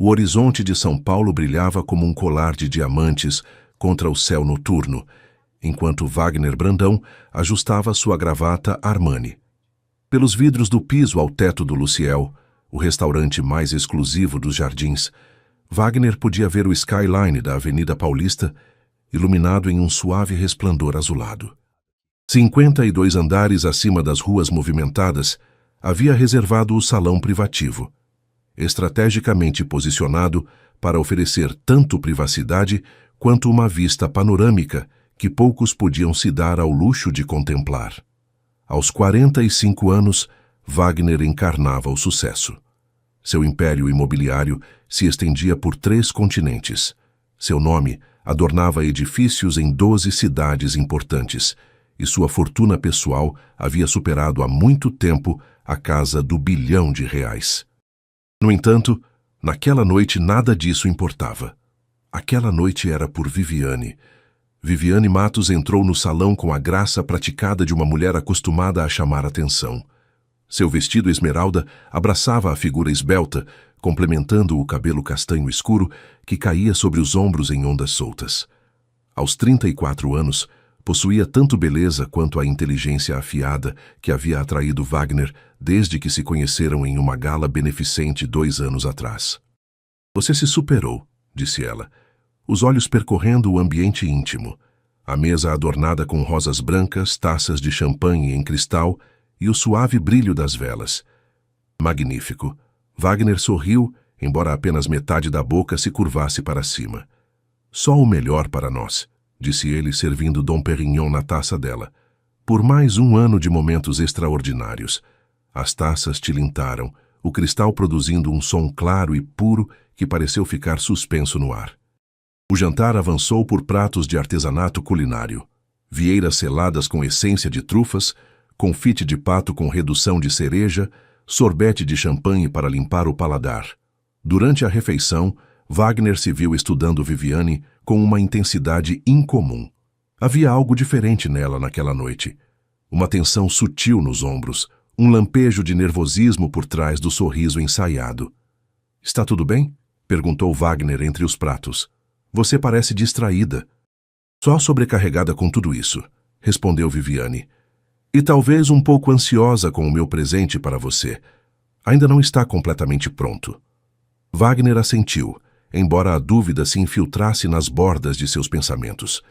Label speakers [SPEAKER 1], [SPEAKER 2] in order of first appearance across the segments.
[SPEAKER 1] O horizonte de São Paulo brilhava como um colar de diamantes contra o céu noturno, enquanto Wagner Brandão ajustava sua gravata Armani. Pelos vidros do piso ao teto do Luciel, o restaurante mais exclusivo dos Jardins, Wagner podia ver o skyline da Avenida Paulista, iluminado em um suave resplendor azulado. 52 andares acima das ruas movimentadas, havia reservado o salão privativo, estrategicamente posicionado para oferecer tanto privacidade quanto uma vista panorâmica que poucos podiam se dar ao luxo de contemplar. Aos 45 anos, Wagner encarnava o sucesso. Seu império imobiliário se estendia por 3 continentes. Seu nome adornava edifícios em 12 cidades importantes, e sua fortuna pessoal havia superado há muito tempo a casa do R$ 1 bilhão. No entanto, naquela noite nada disso importava. Aquela noite era por Viviane. Viviane Matos entrou no salão com a graça praticada de uma mulher acostumada a chamar atenção. Seu vestido esmeralda abraçava a figura esbelta, complementando o cabelo castanho escuro que caía sobre os ombros em ondas soltas. Aos 34 anos, possuía tanto beleza quanto a inteligência afiada que havia atraído Wagner desde que se conheceram em uma gala beneficente 2 anos atrás. "Você se superou", disse ela, os olhos percorrendo o ambiente íntimo, a mesa adornada com rosas brancas, taças de champanhe em cristal e o suave brilho das velas. "Magnífico." Wagner sorriu, embora apenas metade da boca se curvasse para cima. "Só o melhor para nós", disse ele, servindo Dom Perignon na taça dela. "Por mais um ano de momentos extraordinários." As taças tilintaram, o cristal produzindo um som claro e puro que pareceu ficar suspenso no ar. O jantar avançou por pratos de artesanato culinário. Vieiras seladas com essência de trufas, confite de pato com redução de cereja, sorbete de champanhe para limpar o paladar. Durante a refeição, Wagner se viu estudando Viviane com uma intensidade incomum. Havia algo diferente nela naquela noite. Uma tensão sutil nos ombros, um lampejo de nervosismo por trás do sorriso ensaiado. "Está tudo bem?" perguntou Wagner entre os pratos. "Você parece distraída." "Só sobrecarregada com tudo isso", respondeu Viviane. "E talvez um pouco ansiosa com o meu presente para você. Ainda não está completamente pronto." Wagner assentiu, embora a dúvida se infiltrasse nas bordas de seus pensamentos.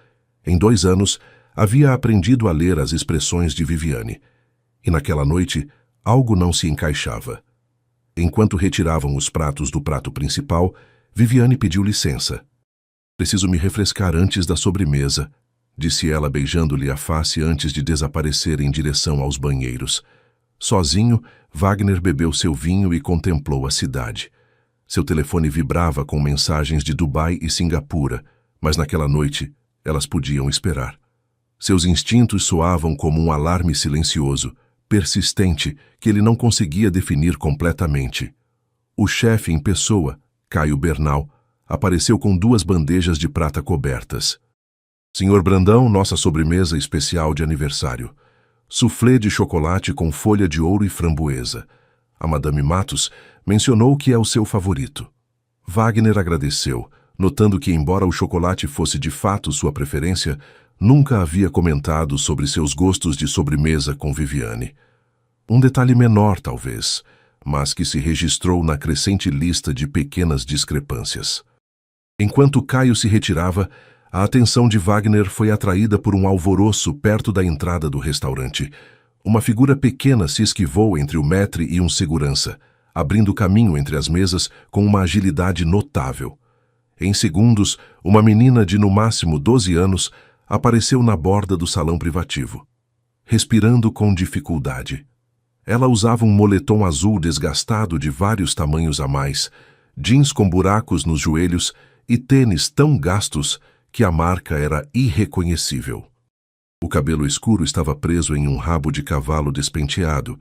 [SPEAKER 1] Em 2 anos, havia aprendido a ler as expressões de Viviane. E naquela noite, algo não se encaixava. Enquanto retiravam os pratos do prato principal, Viviane pediu licença. "Preciso me refrescar antes da sobremesa", disse ela beijando-lhe a face antes de desaparecer em direção aos banheiros. Sozinho, Wagner bebeu seu vinho e contemplou a cidade. Seu telefone vibrava com mensagens de Dubai e Singapura, mas naquela noite elas podiam esperar. Seus instintos soavam como um alarme silencioso, persistente, que ele não conseguia definir completamente. O chefe em pessoa, Caio Bernal, apareceu com 2 bandejas de prata cobertas. "Senhor Brandão, nossa sobremesa especial de aniversário. Soufflé de chocolate com folha de ouro e framboesa. A Madame Matos mencionou que é o seu favorito." Wagner agradeceu, notando que, embora o chocolate fosse de fato sua preferência, nunca havia comentado sobre seus gostos de sobremesa com Viviane. Um detalhe menor, talvez, mas que se registrou na crescente lista de pequenas discrepâncias. Enquanto Caio se retirava, a atenção de Wagner foi atraída por um alvoroço perto da entrada do restaurante. Uma figura pequena se esquivou entre o maître e um segurança, abrindo caminho entre as mesas com uma agilidade notável. Em segundos, uma menina de no máximo 12 anos apareceu na borda do salão privativo, respirando com dificuldade. Ela usava um moletom azul desgastado de vários tamanhos a mais, jeans com buracos nos joelhos e tênis tão gastos que a marca era irreconhecível. O cabelo escuro estava preso em um rabo de cavalo despenteado,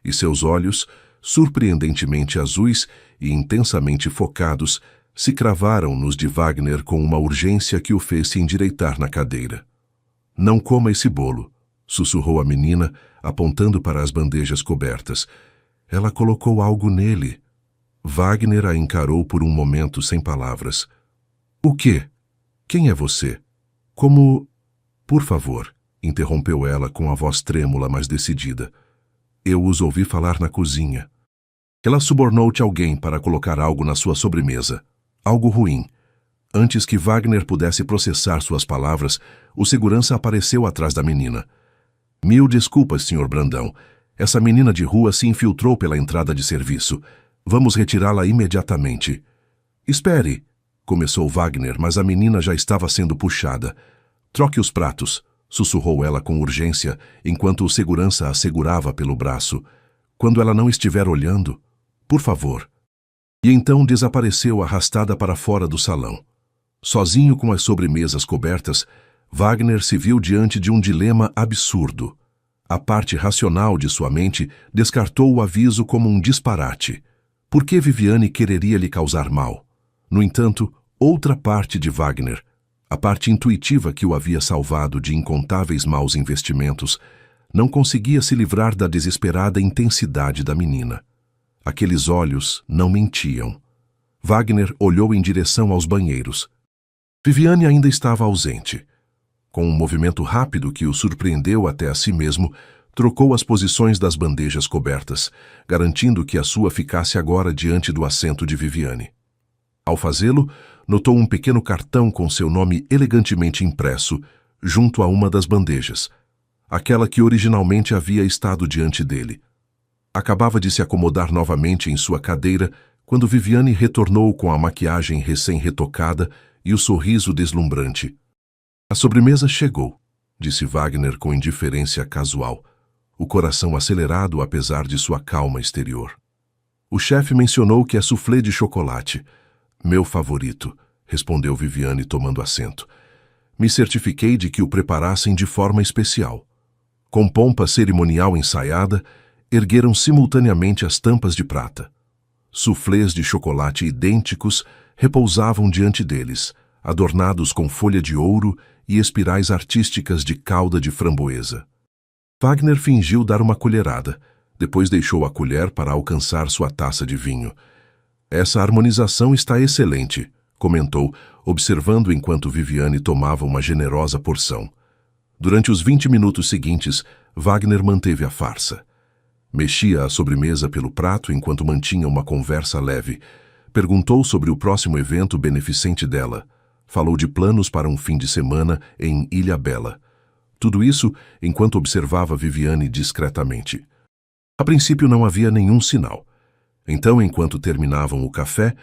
[SPEAKER 1] e seus olhos, surpreendentemente azuis e intensamente focados, se cravaram nos de Wagner com uma urgência que o fez se endireitar na cadeira. "Não coma esse bolo", sussurrou a menina, apontando para as bandejas cobertas. "Ela colocou algo nele." Wagner a encarou por um momento sem palavras. O quê? Quem é você? Como... Por favor, interrompeu ela com a voz trêmula, mas decidida. Eu os ouvi falar na cozinha. Ela subornou-te alguém para colocar algo na sua sobremesa. Algo ruim. Antes que Wagner pudesse processar suas palavras, o segurança apareceu atrás da menina. Mil desculpas, Sr. Brandão. Essa menina de rua se infiltrou pela entrada de serviço. Vamos retirá-la imediatamente. Espere, começou Wagner, mas a menina já estava sendo puxada. Troque os pratos, sussurrou ela com urgência, enquanto o segurança a segurava pelo braço. Quando ela não estiver olhando, por favor. E então desapareceu arrastada para fora do salão. Sozinho com as sobremesas cobertas, Wagner se viu diante de um dilema absurdo. A parte racional de sua mente descartou o aviso como um disparate. Por que Viviane quereria lhe causar mal? No entanto, outra parte de Wagner, a parte intuitiva que o havia salvado de incontáveis maus investimentos, não conseguia se livrar da desesperada intensidade da menina. Aqueles olhos não mentiam. Wagner olhou em direção aos banheiros. Viviane ainda estava ausente. Com um movimento rápido que o surpreendeu até a si mesmo, trocou as posições das bandejas cobertas, garantindo que a sua ficasse agora diante do assento de Viviane. Ao fazê-lo, notou um pequeno cartão com seu nome elegantemente impresso, junto a uma das bandejas, aquela que originalmente havia estado diante dele. Acabava de se acomodar novamente em sua cadeira quando Viviane retornou com a maquiagem recém-retocada e o sorriso deslumbrante. A sobremesa chegou, disse Wagner com indiferença casual, o coração acelerado apesar de sua calma exterior. O chefe mencionou que é soufflé de chocolate. Meu favorito, respondeu Viviane tomando assento. Me certifiquei de que o preparassem de forma especial. Com pompa cerimonial ensaiada, ergueram simultaneamente as tampas de prata. Soufflés de chocolate idênticos repousavam diante deles, adornados com folha de ouro e espirais artísticas de calda de framboesa. Wagner fingiu dar uma colherada, depois deixou a colher para alcançar sua taça de vinho. Essa harmonização está excelente, comentou, observando enquanto Viviane tomava uma generosa porção. Durante os 20 minutos seguintes, Wagner manteve a farsa. Mexia a sobremesa pelo prato enquanto mantinha uma conversa leve. Perguntou sobre o próximo evento beneficente dela. Falou de planos para um fim de semana em Ilhabela. Tudo isso enquanto observava Viviane discretamente. A princípio não havia nenhum sinal. Então, enquanto terminavam o café,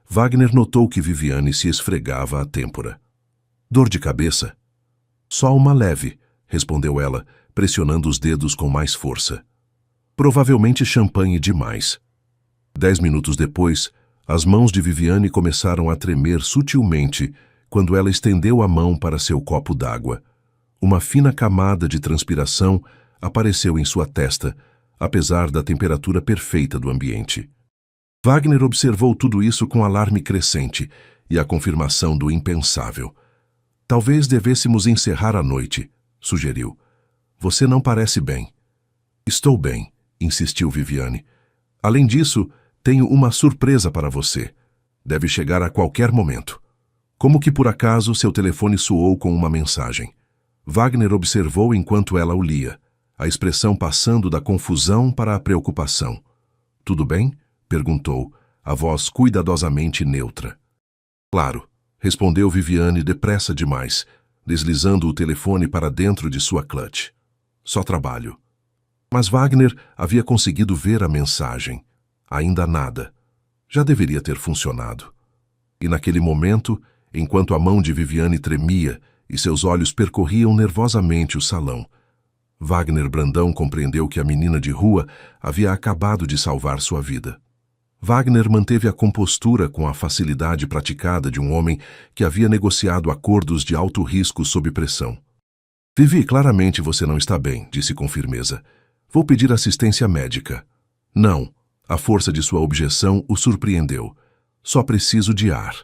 [SPEAKER 1] Wagner notou que Viviane se esfregava a têmpora. Dor de cabeça? Só uma leve, respondeu ela, pressionando os dedos com mais força. Provavelmente champanhe demais. 10 minutos depois, as mãos de Viviane começaram a tremer sutilmente quando ela estendeu a mão para seu copo d'água. Uma fina camada de transpiração apareceu em sua testa, apesar da temperatura perfeita do ambiente. Wagner observou tudo isso com alarme crescente e a confirmação do impensável. Talvez devêssemos encerrar a noite, sugeriu. Você não parece bem. Estou bem, insistiu Viviane. Além disso, tenho uma surpresa para você. Deve chegar a qualquer momento. Como que por acaso seu telefone soou com uma mensagem. Wagner observou enquanto ela o lia, a expressão passando da confusão para a preocupação. Tudo bem? Perguntou, a voz cuidadosamente neutra. Claro, respondeu Viviane depressa demais, deslizando o telefone para dentro de sua clutch. Só trabalho. Mas Wagner havia conseguido ver a mensagem. Ainda nada. Já deveria ter funcionado. E naquele momento, enquanto a mão de Viviane tremia e seus olhos percorriam nervosamente o salão, Wagner Brandão compreendeu que a menina de rua havia acabado de salvar sua vida. Wagner manteve a compostura com a facilidade praticada de um homem que havia negociado acordos de alto risco sob pressão. Vivi, claramente você não está bem, disse com firmeza. Vou pedir assistência médica. Não. A força de sua objeção o surpreendeu. Só preciso de ar.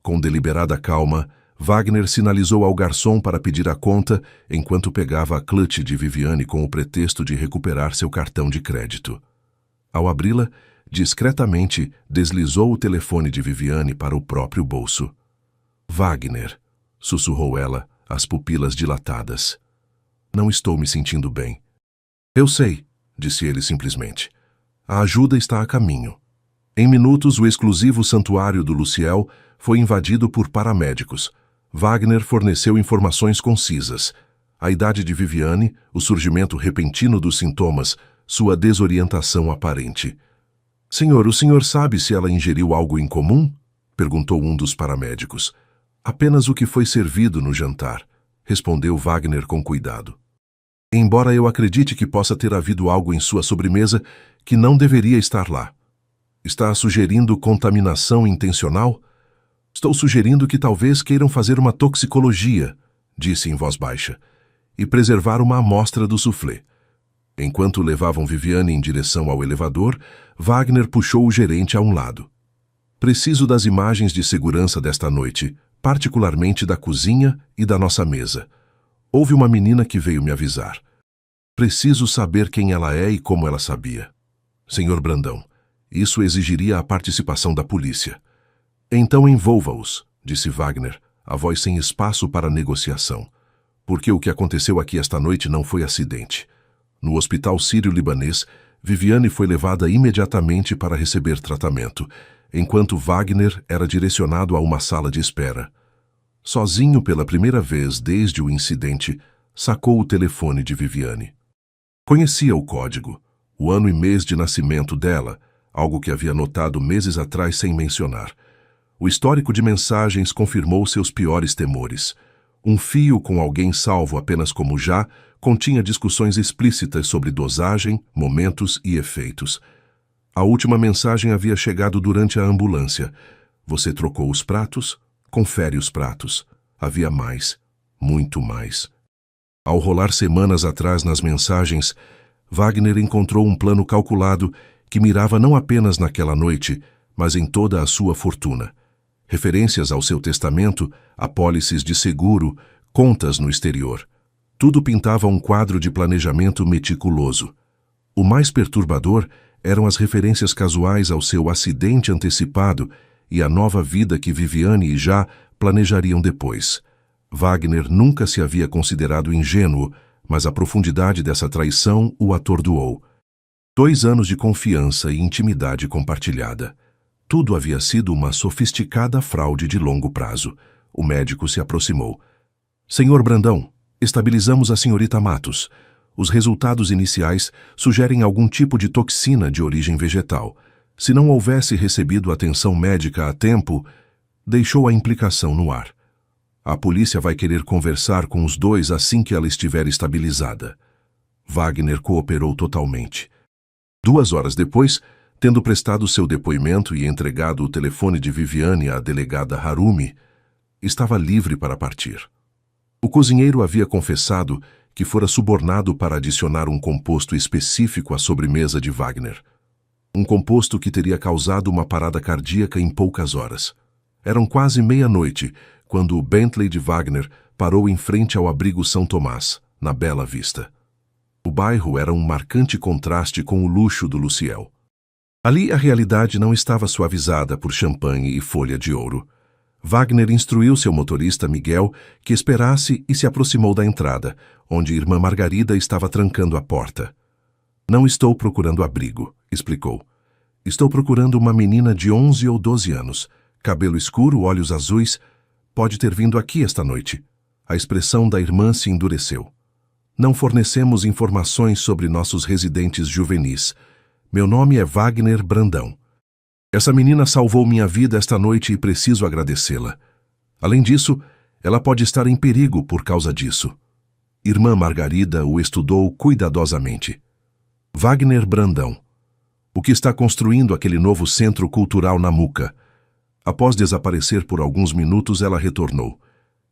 [SPEAKER 1] Com deliberada calma, Wagner sinalizou ao garçom para pedir a conta enquanto pegava a clutch de Viviane com o pretexto de recuperar seu cartão de crédito. Ao abri-la, discretamente deslizou o telefone de Viviane para o próprio bolso. Wagner, sussurrou ela, as pupilas dilatadas. Não estou me sentindo bem. Eu sei, disse ele simplesmente. A ajuda está a caminho. Em minutos, o exclusivo santuário do Luciel foi invadido por paramédicos. Wagner forneceu informações concisas. A idade de Viviane, o surgimento repentino dos sintomas, sua desorientação aparente. Senhor, o senhor sabe se ela ingeriu algo incomum? Perguntou um dos paramédicos. Apenas o que foi servido no jantar, respondeu Wagner com cuidado. Embora eu acredite que possa ter havido algo em sua sobremesa que não deveria estar lá. Está sugerindo contaminação intencional? Estou sugerindo que talvez queiram fazer uma toxicologia, disse em voz baixa, e preservar uma amostra do soufflé. Enquanto levavam Viviane em direção ao elevador, Wagner puxou o gerente a um lado. Preciso das imagens de segurança desta noite, particularmente da cozinha e da nossa mesa. Houve uma menina que veio me avisar. Preciso saber quem ela é e como ela sabia. Senhor Brandão, isso exigiria a participação da polícia. Então envolva-os, disse Wagner, a voz sem espaço para negociação. Porque o que aconteceu aqui esta noite não foi acidente. No hospital sírio-libanês, Viviane foi levada imediatamente para receber tratamento, enquanto Wagner era direcionado a uma sala de espera. Sozinho pela primeira vez desde o incidente, sacou o telefone de Viviane. Conhecia o código, o ano e mês de nascimento dela, algo que havia notado meses atrás sem mencionar. O histórico de mensagens confirmou seus piores temores. Um fio com alguém salvo apenas como já continha discussões explícitas sobre dosagem, momentos e efeitos. A última mensagem havia chegado durante a ambulância. Você trocou os pratos? Confere os pratos. Havia mais, muito mais. Ao rolar semanas atrás nas mensagens, Wagner encontrou um plano calculado que mirava não apenas naquela noite, mas em toda a sua fortuna. Referências ao seu testamento, apólices de seguro, contas no exterior. Tudo pintava um quadro de planejamento meticuloso. O mais perturbador eram as referências casuais ao seu acidente antecipado e à nova vida que Viviane e Já planejariam depois. Wagner nunca se havia considerado ingênuo, mas a profundidade dessa traição o atordoou. 2 anos de confiança e intimidade compartilhada. Tudo havia sido uma sofisticada fraude de longo prazo. O médico se aproximou. Senhor Brandão, estabilizamos a senhorita Matos. Os resultados iniciais sugerem algum tipo de toxina de origem vegetal. Se não houvesse recebido atenção médica a tempo, deixou a implicação no ar. A polícia vai querer conversar com os dois assim que ela estiver estabilizada. Wagner cooperou totalmente. 2 horas depois, tendo prestado seu depoimento e entregado o telefone de Viviane à delegada Harumi, estava livre para partir. O cozinheiro havia confessado que fora subornado para adicionar um composto específico à sobremesa de Wagner. Um composto que teria causado uma parada cardíaca em poucas horas. Eram quase meia-noite, quando o Bentley de Wagner parou em frente ao abrigo São Tomás, na Bela Vista. O bairro era um marcante contraste com o luxo do Luciel. Ali a realidade não estava suavizada por champanhe e folha de ouro. Wagner instruiu seu motorista Miguel que esperasse e se aproximou da entrada, onde irmã Margarida estava trancando a porta. Não estou procurando abrigo, explicou. Estou procurando uma menina de 11 ou 12 anos, cabelo escuro, olhos azuis. Pode ter vindo aqui esta noite. A expressão da irmã se endureceu. Não fornecemos informações sobre nossos residentes juvenis. Meu nome é Wagner Brandão. Essa menina salvou minha vida esta noite e preciso agradecê-la. Além disso, ela pode estar em perigo por causa disso. Irmã Margarida o estudou cuidadosamente. Wagner Brandão. O que está construindo aquele novo centro cultural na Muca? Após desaparecer por alguns minutos, ela retornou.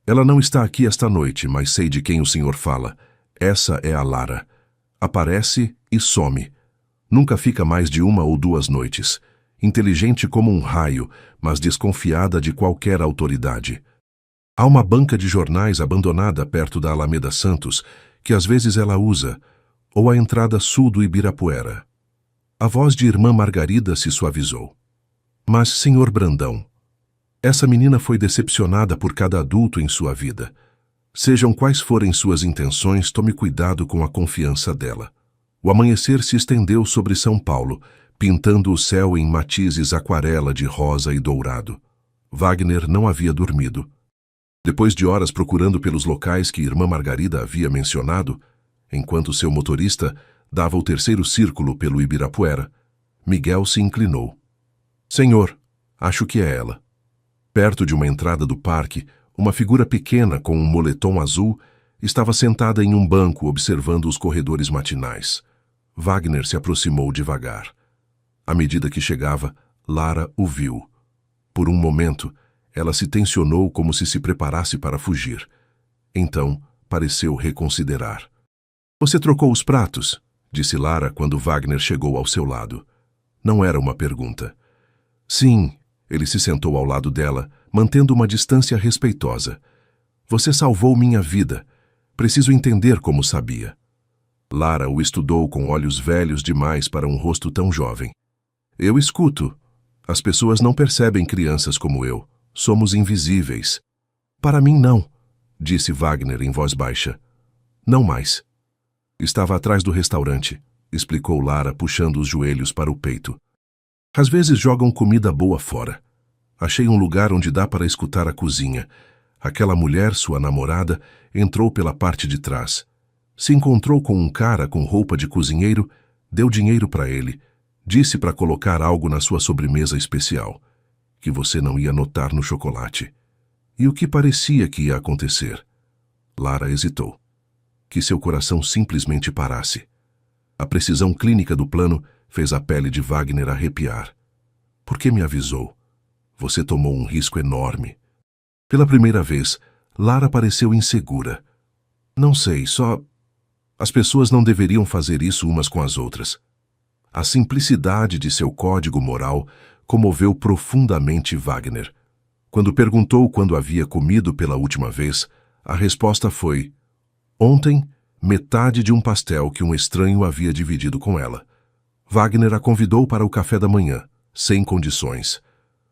[SPEAKER 1] Ela não está aqui esta noite, mas sei de quem o senhor fala. Essa é a Lara. Aparece e some. Nunca fica mais de 1 ou 2 noites. Inteligente como um raio, mas desconfiada de qualquer autoridade. Há uma banca de jornais abandonada perto da Alameda Santos, que às vezes ela usa, ou a entrada sul do Ibirapuera. A voz de irmã Margarida se suavizou. Mas, senhor Brandão, essa menina foi decepcionada por cada adulto em sua vida. Sejam quais forem suas intenções, tome cuidado com a confiança dela. O amanhecer se estendeu sobre São Paulo, pintando o céu em matizes aquarela de rosa e dourado. Wagner não havia dormido. Depois de horas procurando pelos locais que irmã Margarida havia mencionado, enquanto seu motorista dava o terceiro círculo pelo Ibirapuera, Miguel se inclinou. Senhor, acho que é ela. Perto de uma entrada do parque, uma figura pequena com um moletom azul estava sentada em um banco observando os corredores matinais. Wagner se aproximou devagar. À medida que chegava, Lara o viu. Por um momento, ela se tensionou como se preparasse para fugir. Então, pareceu reconsiderar. Você trocou os pratos? Disse Lara quando Wagner chegou ao seu lado. Não era uma pergunta. Sim, ele se sentou ao lado dela, mantendo uma distância respeitosa. Você salvou minha vida. Preciso entender como sabia. Lara o estudou com olhos velhos demais para um rosto tão jovem. Eu escuto. As pessoas não percebem crianças como eu. Somos invisíveis. Para mim, não, disse Wagner em voz baixa. Não mais. Estava atrás do restaurante, explicou Lara, puxando os joelhos para o peito. Às vezes jogam comida boa fora. Achei um lugar onde dá para escutar a cozinha. Aquela mulher, sua namorada, entrou pela parte de trás. Se encontrou com um cara com roupa de cozinheiro, deu dinheiro para ele, disse para colocar algo na sua sobremesa especial, que você não ia notar no chocolate. E o que parecia que ia acontecer? Lara hesitou. Que seu coração simplesmente parasse. A precisão clínica do plano fez a pele de Wagner arrepiar. Por que me avisou? Você tomou um risco enorme. Pela primeira vez, Lara pareceu insegura. Não sei, só... As pessoas não deveriam fazer isso umas com as outras. A simplicidade de seu código moral comoveu profundamente Wagner. Quando perguntou quando havia comido pela última vez, a resposta foi: ontem, metade de um pastel que um estranho havia dividido com ela. Wagner a convidou para o café da manhã, sem condições.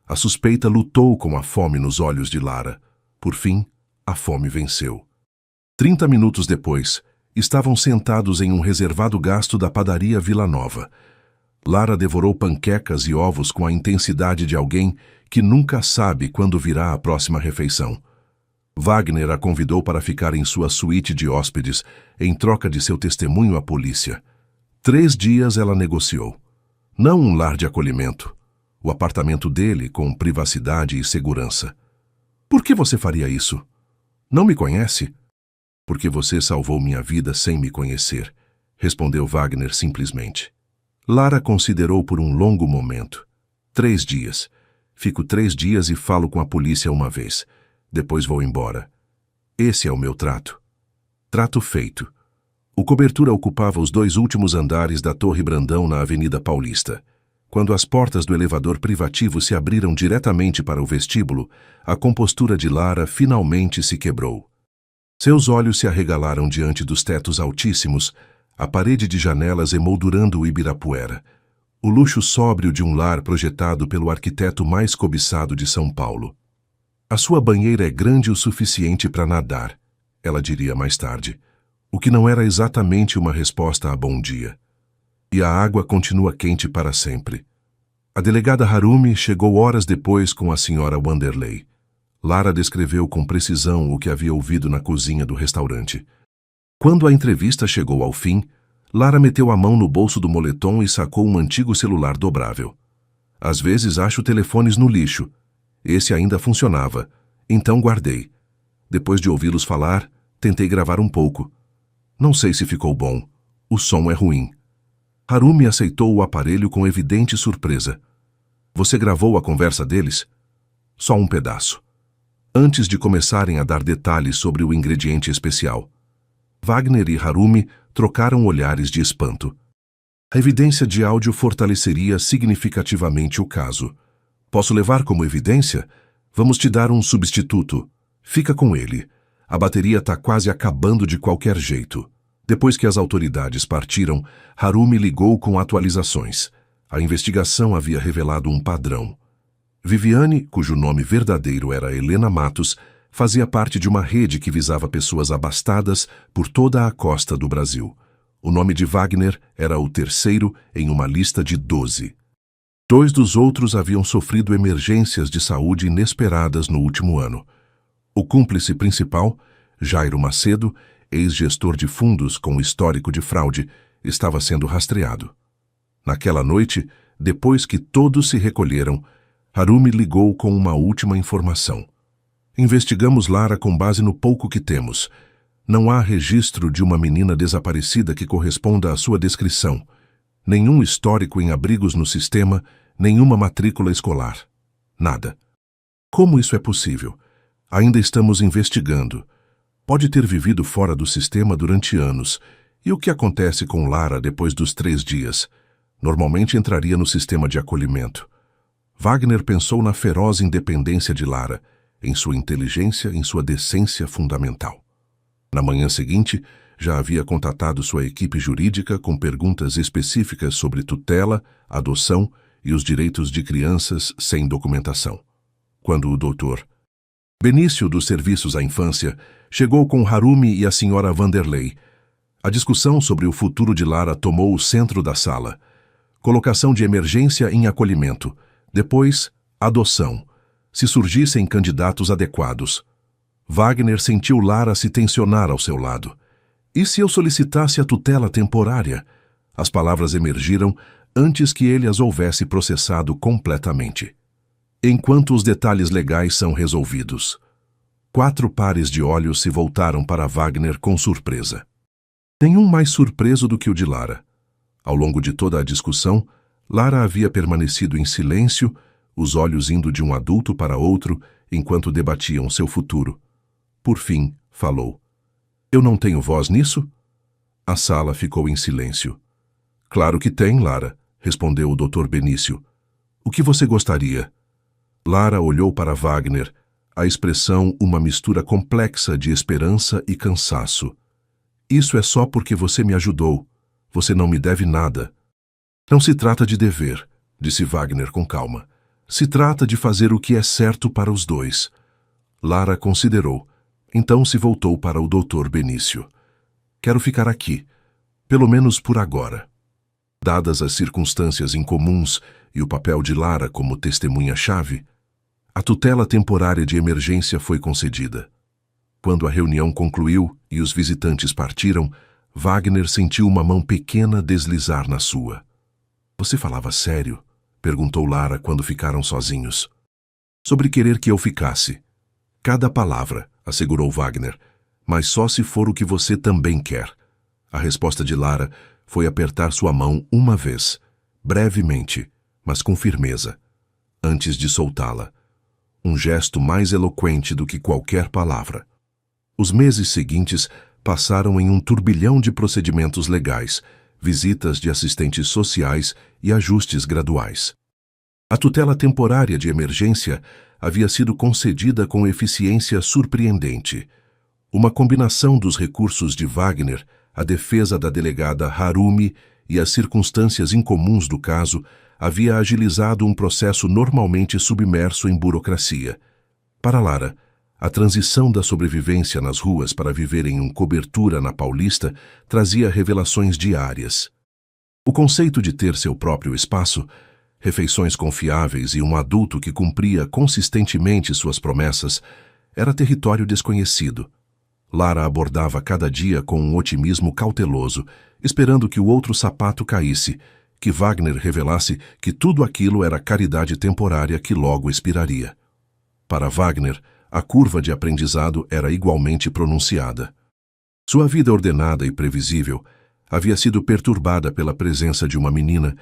[SPEAKER 1] A suspeita lutou com a fome nos olhos de Lara. Por fim, a fome venceu. 30 minutos depois, estavam sentados em um reservado gasto da padaria Vila Nova. Lara devorou panquecas e ovos com a intensidade de alguém que nunca sabe quando virá a próxima refeição. Wagner a convidou para ficar em sua suíte de hóspedes em troca de seu testemunho à polícia. 3 dias ela negociou. Não um lar de acolhimento. O apartamento dele com privacidade e segurança. Por que você faria isso? Não me conhece? Porque você salvou minha vida sem me conhecer, respondeu Wagner simplesmente. Lara considerou por um longo momento. 3 dias. Fico 3 dias e falo com a polícia uma vez. Depois vou embora. Esse é o meu trato. Trato feito. O cobertura ocupava os 2 últimos andares da Torre Brandão na Avenida Paulista. Quando as portas do elevador privativo se abriram diretamente para o vestíbulo, a compostura de Lara finalmente se quebrou. Seus olhos se arregalaram diante dos tetos altíssimos, a parede de janelas emoldurando o Ibirapuera, o luxo sóbrio de um lar projetado pelo arquiteto mais cobiçado de São Paulo. A sua banheira é grande o suficiente para nadar, ela diria mais tarde, o que não era exatamente uma resposta a bom dia. E a água continua quente para sempre. A delegada Harumi chegou horas depois com a senhora Wanderley. Lara descreveu com precisão o que havia ouvido na cozinha do restaurante. Quando a entrevista chegou ao fim, Lara meteu a mão no bolso do moletom e sacou um antigo celular dobrável. Às vezes acho telefones no lixo. Esse ainda funcionava, então guardei. Depois de ouvi-los falar, tentei gravar um pouco. Não sei se ficou bom. O som é ruim. Harumi aceitou o aparelho com evidente surpresa. Você gravou a conversa deles? Só um pedaço. Antes de começarem a dar detalhes sobre o ingrediente especial. Wagner e Harumi trocaram olhares de espanto. A evidência de áudio fortaleceria significativamente o caso. Posso levar como evidência? Vamos te dar um substituto. Fica com ele. A bateria está quase acabando de qualquer jeito. Depois que as autoridades partiram, Harumi ligou com atualizações. A investigação havia revelado um padrão. Viviane, cujo nome verdadeiro era Helena Matos, fazia parte de uma rede que visava pessoas abastadas por toda a costa do Brasil. O nome de Wagner era o terceiro em uma lista de 12. 2 dos outros haviam sofrido emergências de saúde inesperadas no último ano. O cúmplice principal, Jairo Macedo, ex-gestor de fundos com histórico de fraude, estava sendo rastreado. Naquela noite, depois que todos se recolheram, Harumi ligou com uma última informação. Investigamos Lara com base no pouco que temos. Não há registro de uma menina desaparecida que corresponda à sua descrição. Nenhum histórico em abrigos no sistema, nenhuma matrícula escolar. Nada. Como isso é possível? Ainda estamos investigando. Pode ter vivido fora do sistema durante anos. E o que acontece com Lara depois dos 3 dias? Normalmente entraria no sistema de acolhimento. Wagner pensou na feroz independência de Lara, em sua inteligência, em sua decência fundamental. Na manhã seguinte, já havia contatado sua equipe jurídica com perguntas específicas sobre tutela, adoção e os direitos de crianças sem documentação. Quando o doutor Benício, dos Serviços à Infância, chegou com Harumi e a senhora Vanderlei, a discussão sobre o futuro de Lara tomou o centro da sala. Colocação de emergência em acolhimento. Depois, adoção, se surgissem candidatos adequados. Wagner sentiu Lara se tensionar ao seu lado. E se eu solicitasse a tutela temporária? As palavras emergiram antes que ele as houvesse processado completamente. Enquanto os detalhes legais são resolvidos. 4 pares de olhos se voltaram para Wagner com surpresa. Nenhum mais surpreso do que o de Lara. Ao longo de toda a discussão, Lara havia permanecido em silêncio, os olhos indo de um adulto para outro enquanto debatiam seu futuro. Por fim, falou. Eu não tenho voz nisso? A sala ficou em silêncio. Claro que tem, Lara, respondeu o Dr. Benício. O que você gostaria? Lara olhou para Wagner, a expressão uma mistura complexa de esperança e cansaço. Isso é só porque você me ajudou. Você não me deve nada. Não se trata de dever, disse Wagner com calma. Se trata de fazer o que é certo para os dois. Lara considerou. Então se voltou para o Dr. Benício. Quero ficar aqui, pelo menos por agora. Dadas as circunstâncias incomuns e o papel de Lara como testemunha-chave, a tutela temporária de emergência foi concedida. Quando a reunião concluiu e os visitantes partiram, Wagner sentiu uma mão pequena deslizar na sua. Você falava sério? Perguntou Lara quando ficaram sozinhos. Sobre querer que eu ficasse. Cada palavra, assegurou Wagner, mas só se for o que você também quer. A resposta de Lara foi apertar sua mão uma vez, brevemente, mas com firmeza, antes de soltá-la. Um gesto mais eloquente do que qualquer palavra. Os meses seguintes passaram em um turbilhão de procedimentos legais, visitas de assistentes sociais e ajustes graduais. A tutela temporária de emergência havia sido concedida com eficiência surpreendente. Uma combinação dos recursos de Wagner, a defesa da delegada Harumi e as circunstâncias incomuns do caso havia agilizado um processo normalmente submerso em burocracia. Para Lara, a transição da sobrevivência nas ruas para viver em cobertura na Paulista trazia revelações diárias. O conceito de ter seu próprio espaço, refeições confiáveis e um adulto que cumpria consistentemente suas promessas, era território desconhecido. Lara abordava cada dia com um otimismo cauteloso, esperando que o outro sapato caísse, que Wagner revelasse que tudo aquilo era caridade temporária que logo expiraria. Para Wagner, a curva de aprendizado era igualmente pronunciada. Sua vida ordenada e previsível havia sido perturbada pela presença de uma menina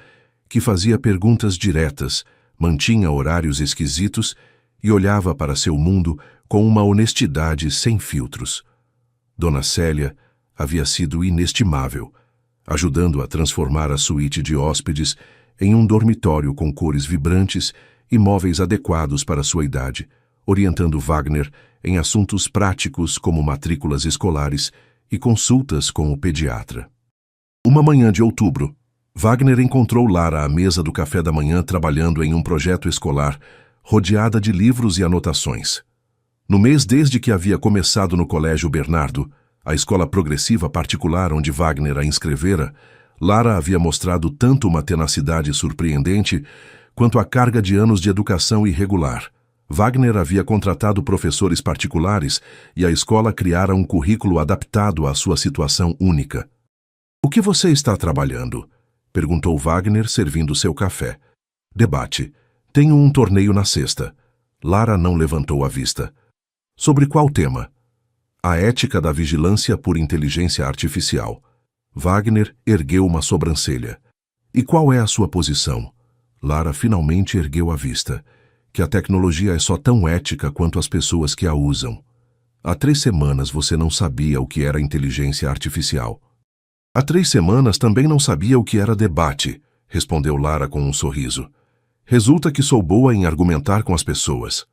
[SPEAKER 1] que fazia perguntas diretas, mantinha horários esquisitos e olhava para seu mundo com uma honestidade sem filtros. Dona Célia havia sido inestimável, ajudando a transformar a suíte de hóspedes em um dormitório com cores vibrantes e móveis adequados para sua idade, orientando Wagner em assuntos práticos como matrículas escolares e consultas com o pediatra. Uma manhã de outubro, Wagner encontrou Lara à mesa do café da manhã trabalhando em um projeto escolar, rodeada de livros e anotações. No mês desde que havia começado no Colégio Bernardo, a escola progressiva particular onde Wagner a inscrevera, Lara havia mostrado tanto uma tenacidade surpreendente quanto a carga de anos de educação irregular. Wagner havia contratado professores particulares e a escola criara um currículo adaptado à sua situação única. "O que você está trabalhando?" perguntou Wagner, servindo seu café. "Debate. Tenho um torneio na sexta." Lara não levantou a vista. "Sobre qual tema?" "A ética da vigilância por inteligência artificial." Wagner ergueu uma sobrancelha. "E qual é a sua posição?" Lara finalmente ergueu a vista. "Que a tecnologia é só tão ética quanto as pessoas que a usam." "Há 3 semanas você não sabia o que era inteligência artificial." "Há 3 semanas também não sabia o que era debate", respondeu Lara com um sorriso. "Resulta que sou boa em argumentar com as pessoas."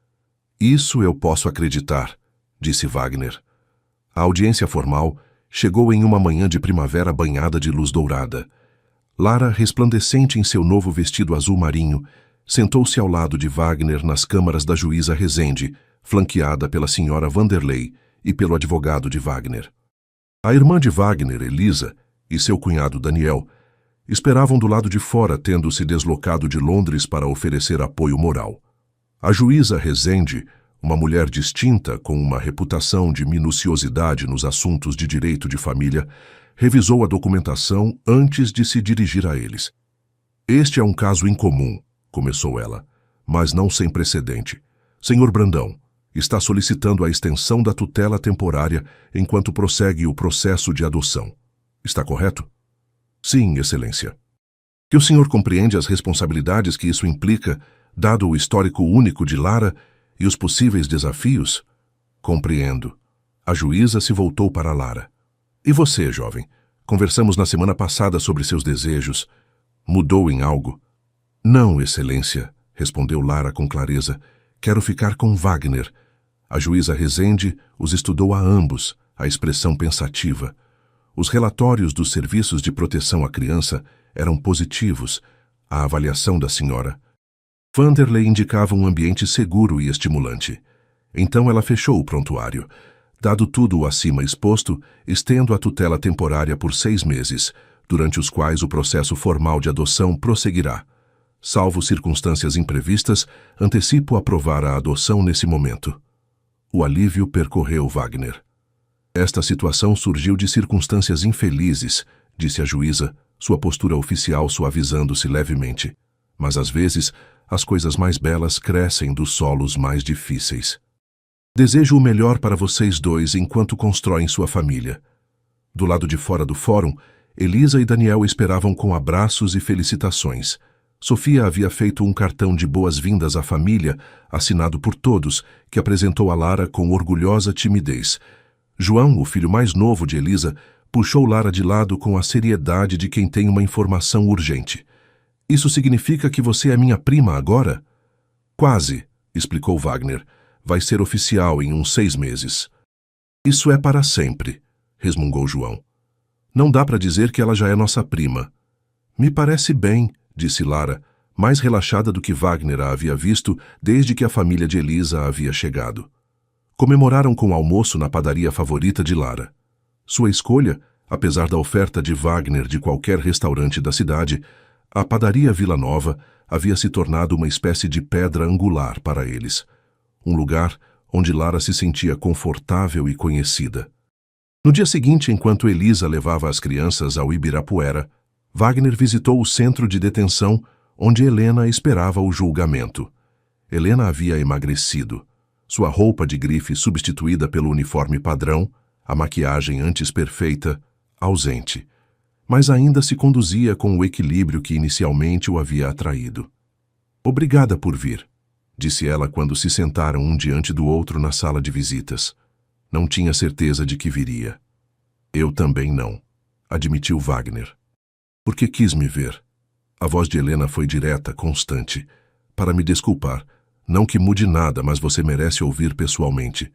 [SPEAKER 1] "Isso eu posso acreditar", disse Wagner. A audiência formal chegou em uma manhã de primavera banhada de luz dourada. Lara, resplandecente em seu novo vestido azul marinho, sentou-se ao lado de Wagner nas câmaras da juíza Rezende, flanqueada pela senhora Vanderlei e pelo advogado de Wagner. A irmã de Wagner, Elisa, e seu cunhado Daniel esperavam do lado de fora, tendo se deslocado de Londres para oferecer apoio moral. A juíza Rezende, uma mulher distinta com uma reputação de minuciosidade nos assuntos de direito de família, revisou a documentação antes de se dirigir a eles. "Este é um caso incomum", começou ela, "mas não sem precedente. Senhor Brandão está solicitando a extensão da tutela temporária enquanto prossegue o processo de adoção. Está correto?" "Sim, Excelência." "Que o senhor compreende as responsabilidades que isso implica, dado o histórico único de Lara e os possíveis desafios?" "Compreendo." A juíza se voltou para Lara. "E você, jovem? Conversamos na semana passada sobre seus desejos. Mudou em algo?" "Não, Excelência", respondeu Lara com clareza. "Quero ficar com Wagner." A juíza Rezende os estudou a ambos, a expressão pensativa. Os relatórios dos serviços de proteção à criança eram positivos. A avaliação da senhora Vanderlei indicava um ambiente seguro e estimulante. Então ela fechou o prontuário. "Dado tudo o acima exposto, estendo a tutela temporária por 6 meses, durante os quais o processo formal de adoção prosseguirá. Salvo circunstâncias imprevistas, antecipo aprovar a adoção nesse momento." O alívio percorreu Wagner. "Esta situação surgiu de circunstâncias infelizes", disse a juíza, sua postura oficial suavizando-se levemente. "Mas às vezes, as coisas mais belas crescem dos solos mais difíceis. Desejo o melhor para vocês dois enquanto constroem sua família." Do lado de fora do fórum, Elisa e Daniel esperavam com abraços e felicitações. Sofia havia feito um cartão de boas-vindas à família, assinado por todos, que apresentou a Lara com orgulhosa timidez. João, o filho mais novo de Elisa, puxou Lara de lado com a seriedade de quem tem uma informação urgente. "Isso significa que você é minha prima agora?" "Quase", explicou Wagner. "Vai ser oficial em uns 6 meses." "Isso é para sempre", resmungou João. "Não dá para dizer que ela já é nossa prima." "Me parece bem", disse Lara, mais relaxada do que Wagner a havia visto desde que a família de Elisa havia chegado. Comemoraram com almoço na padaria favorita de Lara. Sua escolha, apesar da oferta de Wagner de qualquer restaurante da cidade, a padaria Vila Nova havia se tornado uma espécie de pedra angular para eles. Um lugar onde Lara se sentia confortável e conhecida. No dia seguinte, enquanto Elisa levava as crianças ao Ibirapuera, Wagner visitou o centro de detenção, onde Helena esperava o julgamento. Helena havia emagrecido. Sua roupa de grife substituída pelo uniforme padrão, a maquiagem antes perfeita, ausente. Mas ainda se conduzia com o equilíbrio que inicialmente o havia atraído. "Obrigada por vir", disse ela quando se sentaram um diante do outro na sala de visitas. Não tinha certeza de que viria. "Eu também não", admitiu Wagner. "Porque quis me ver." A voz de Helena foi direta, constante. "Para me desculpar. Não que mude nada, mas você merece ouvir pessoalmente.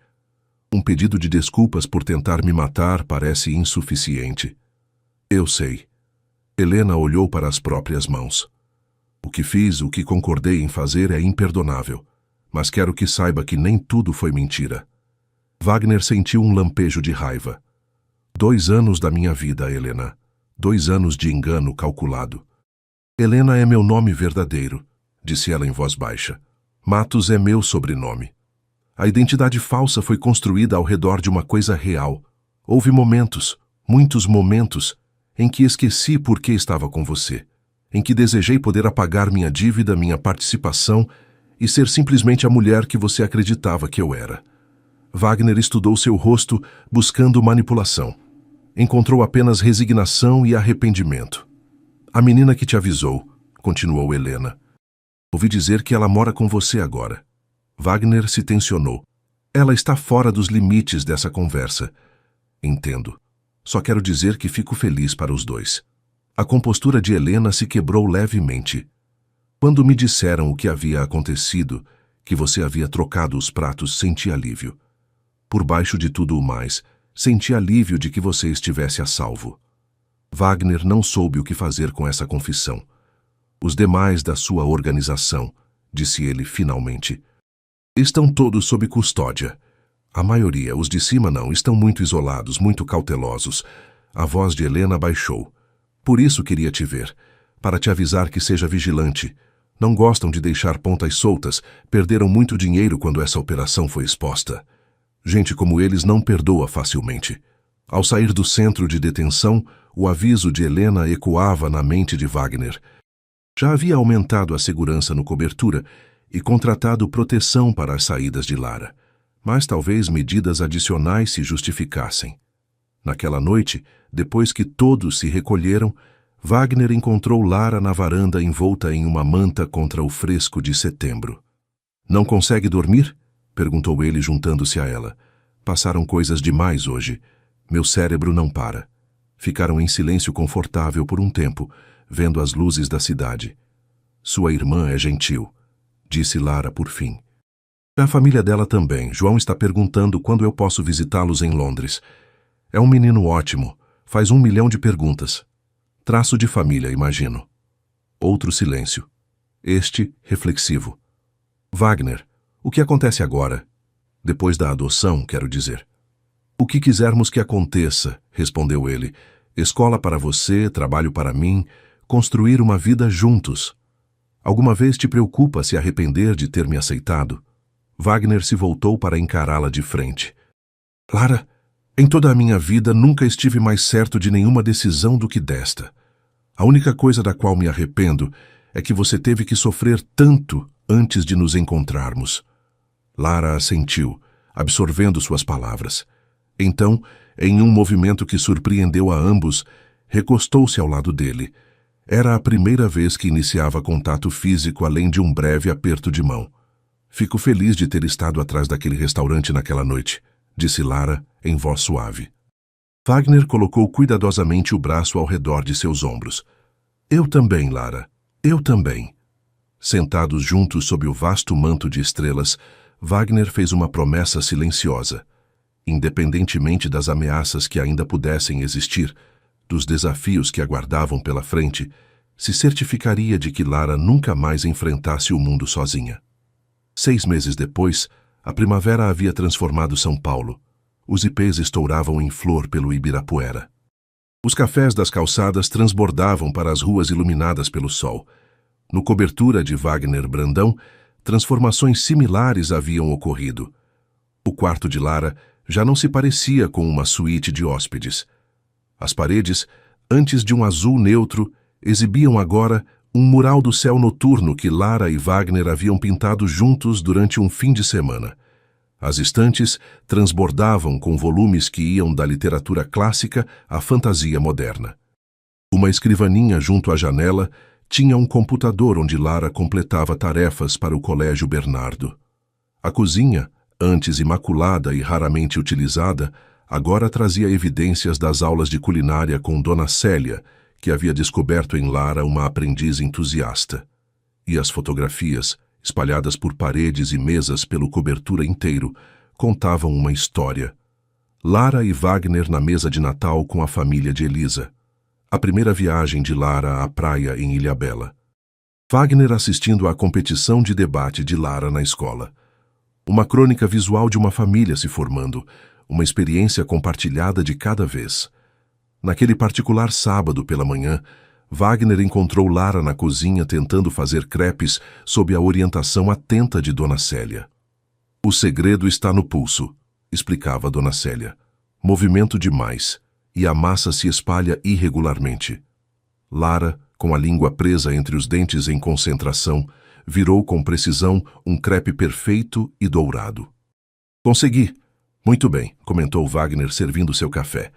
[SPEAKER 1] Um pedido de desculpas por tentar me matar parece insuficiente." "Eu sei." Helena olhou para as próprias mãos. O que fiz, o que concordei em fazer é imperdonável, mas quero que saiba que nem tudo foi mentira. Wagner sentiu um lampejo de raiva. 2 anos da minha vida, Helena. 2 anos de engano calculado. Helena é meu nome verdadeiro, disse ela em voz baixa. Matos é meu sobrenome. A identidade falsa foi construída ao redor de uma coisa real. Houve momentos, muitos momentos, em que esqueci por que estava com você, em que desejei poder apagar minha dívida, minha participação e ser simplesmente a mulher que você acreditava que eu era. Wagner estudou seu rosto buscando manipulação. Encontrou apenas resignação e arrependimento. A menina que te avisou, continuou Helena. Ouvi dizer que ela mora com você agora. Wagner se tensionou. Ela está fora dos limites dessa conversa. Entendo. Só quero dizer que fico feliz para os dois. A compostura de Helena se quebrou levemente. Quando me disseram o que havia acontecido, que você havia trocado os pratos, senti alívio. Por baixo de tudo o mais, senti alívio de que você estivesse a salvo. Wagner não soube o que fazer com essa confissão. Os demais da sua organização, disse ele finalmente, estão todos sob custódia. A maioria, os de cima não, estão muito isolados, muito cautelosos. A voz de Helena baixou. Por isso queria te ver, para te avisar que seja vigilante. Não gostam de deixar pontas soltas, perderam muito dinheiro quando essa operação foi exposta. Gente como eles não perdoa facilmente. Ao sair do centro de detenção, o aviso de Helena ecoava na mente de Wagner. Já havia aumentado a segurança no cobertura e contratado proteção para as saídas de Lara, mas talvez medidas adicionais se justificassem. Naquela noite, depois que todos se recolheram, Wagner encontrou Lara na varanda envolta em uma manta contra o fresco de setembro. Não consegue dormir? Perguntou ele juntando-se a ela. Passaram coisas demais hoje. Meu cérebro não para. Ficaram em silêncio confortável por um tempo, vendo as luzes da cidade. Sua irmã é gentil, disse Lara por fim. A família dela também. João está perguntando quando eu posso visitá-los em Londres. É um menino ótimo. Faz 1 milhão de perguntas. Traço de família, imagino. Outro silêncio. Este, reflexivo. Wagner, o que acontece agora? Depois da adoção, quero dizer. O que quisermos que aconteça, respondeu ele. Escola para você, trabalho para mim, construir uma vida juntos. Alguma vez te preocupa se arrepender de ter me aceitado? Wagner se voltou para encará-la de frente. Lara, em toda a minha vida nunca estive mais certo de nenhuma decisão do que desta. A única coisa da qual me arrependo é que você teve que sofrer tanto antes de nos encontrarmos. Lara assentiu, absorvendo suas palavras. Então, em um movimento que surpreendeu a ambos, recostou-se ao lado dele. Era a primeira vez que iniciava contato físico além de um breve aperto de mão. Fico feliz de ter estado atrás daquele restaurante naquela noite, disse Lara em voz suave. Wagner colocou cuidadosamente o braço ao redor de seus ombros. Eu também, Lara. Eu também. Sentados juntos sob o vasto manto de estrelas, Wagner fez uma promessa silenciosa. Independentemente das ameaças que ainda pudessem existir, dos desafios que aguardavam pela frente, se certificaria de que Lara nunca mais enfrentasse o mundo sozinha. 6 meses depois, a primavera havia transformado São Paulo. Os ipês estouravam em flor pelo Ibirapuera. Os cafés das calçadas transbordavam para as ruas iluminadas pelo sol. No cobertura de Wagner Brandão, transformações similares haviam ocorrido. O quarto de Lara já não se parecia com uma suíte de hóspedes. As paredes, antes de um azul neutro, exibiam agora um mural do céu noturno que Lara e Wagner haviam pintado juntos durante um fim de semana. As estantes transbordavam com volumes que iam da literatura clássica à fantasia moderna. Uma escrivaninha junto à janela tinha um computador onde Lara completava tarefas para o Colégio Bernardo. A cozinha, antes imaculada e raramente utilizada, agora trazia evidências das aulas de culinária com Dona Célia, que havia descoberto em Lara uma aprendiz entusiasta. E as fotografias, espalhadas por paredes e mesas pelo cobertura inteiro, contavam uma história. Lara e Wagner na mesa de Natal com a família de Elisa. A primeira viagem de Lara à praia em Ilhabela. Wagner assistindo à competição de debate de Lara na escola. Uma crônica visual de uma família se formando, uma experiência compartilhada de cada vez. Naquele particular sábado pela manhã, Wagner encontrou Lara na cozinha tentando fazer crepes sob a orientação atenta de Dona Célia. O segredo está no pulso, explicava Dona Célia. Movimento demais, e a massa se espalha irregularmente. Lara, com a língua presa entre os dentes em concentração, virou com precisão um crepe perfeito e dourado. Consegui. Muito bem, comentou Wagner servindo seu café.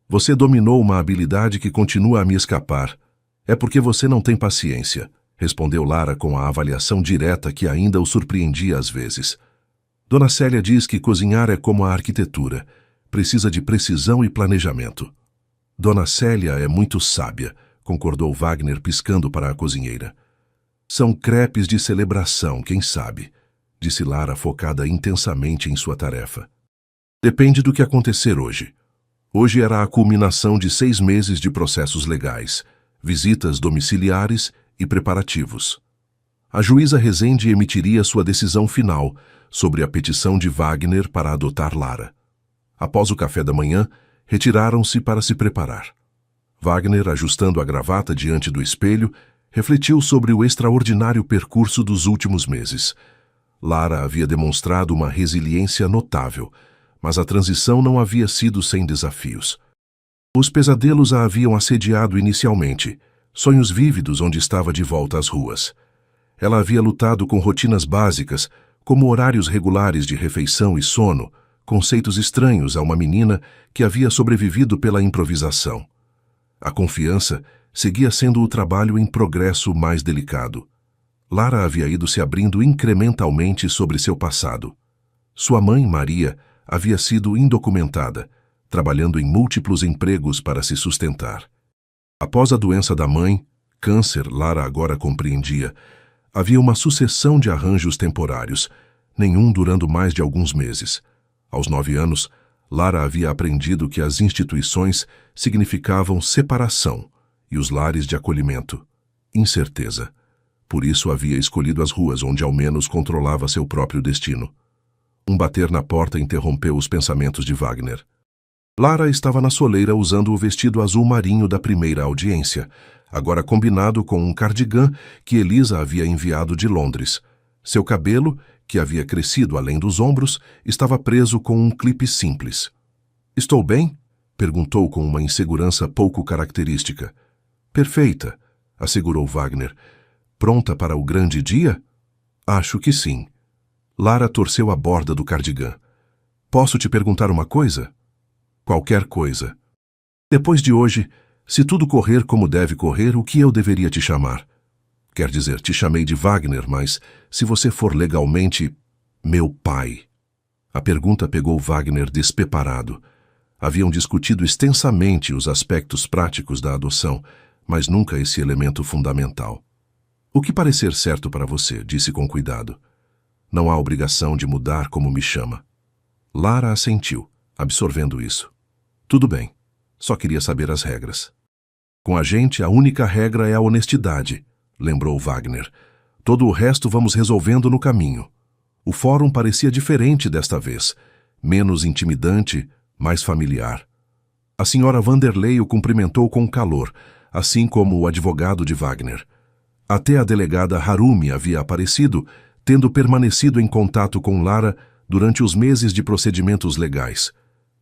[SPEAKER 1] Você dominou uma habilidade que continua a me escapar. É porque você não tem paciência, respondeu Lara com a avaliação direta que ainda o surpreendia às vezes. Dona Célia diz que cozinhar é como a arquitetura. Precisa de precisão e planejamento. Dona Célia é muito sábia, concordou Wagner piscando para a cozinheira. São crepes de celebração, quem sabe, disse Lara focada intensamente em sua tarefa. Depende do que acontecer hoje. Hoje era a culminação de 6 meses de processos legais, visitas domiciliares e preparativos. A juíza Rezende emitiria sua decisão final sobre a petição de Wagner para adotar Lara. Após o café da manhã, retiraram-se para se preparar. Wagner, ajustando a gravata diante do espelho, refletiu sobre o extraordinário percurso dos últimos meses. Lara havia demonstrado uma resiliência notável, mas a transição não havia sido sem desafios. Os pesadelos a haviam assediado inicialmente, sonhos vívidos onde estava de volta às ruas. Ela havia lutado com rotinas básicas, como horários regulares de refeição e sono, conceitos estranhos a uma menina que havia sobrevivido pela improvisação. A confiança seguia sendo o trabalho em progresso mais delicado. Lara havia ido se abrindo incrementalmente sobre seu passado. Sua mãe, Maria, havia sido indocumentada, trabalhando em múltiplos empregos para se sustentar. Após a doença da mãe, câncer, Lara agora compreendia, havia uma sucessão de arranjos temporários, nenhum durando mais de alguns meses. Aos 9 anos, Lara havia aprendido que as instituições significavam separação e os lares de acolhimento, incerteza. Por isso havia escolhido as ruas onde ao menos controlava seu próprio destino. Um bater na porta interrompeu os pensamentos de Wagner. Lara estava na soleira usando o vestido azul marinho da primeira audiência, agora combinado com um cardigã que Elisa havia enviado de Londres. Seu cabelo, que havia crescido além dos ombros, estava preso com um clipe simples. "Estou bem?" perguntou com uma insegurança pouco característica. "Perfeita", assegurou Wagner. "Pronta para o grande dia?" "Acho que sim." Lara torceu a borda do cardigã. "Posso te perguntar uma coisa?" "Qualquer coisa." "Depois de hoje, se tudo correr como deve correr, o que eu deveria te chamar?" "Quer dizer, te chamei de Wagner, mas se você for legalmente meu pai." A pergunta pegou Wagner despreparado. Haviam discutido extensamente os aspectos práticos da adoção, mas nunca esse elemento fundamental. "O que parecer certo para você", disse com cuidado. "Não há obrigação de mudar como me chama." Lara assentiu, absorvendo isso. "Tudo bem, só queria saber as regras." "Com a gente, a única regra é a honestidade", lembrou Wagner. "Todo o resto vamos resolvendo no caminho." O fórum parecia diferente desta vez, menos intimidante, mais familiar. A senhora Vanderlei o cumprimentou com calor, assim como o advogado de Wagner. Até a delegada Harumi havia aparecido, tendo permanecido em contato com Lara durante os meses de procedimentos legais.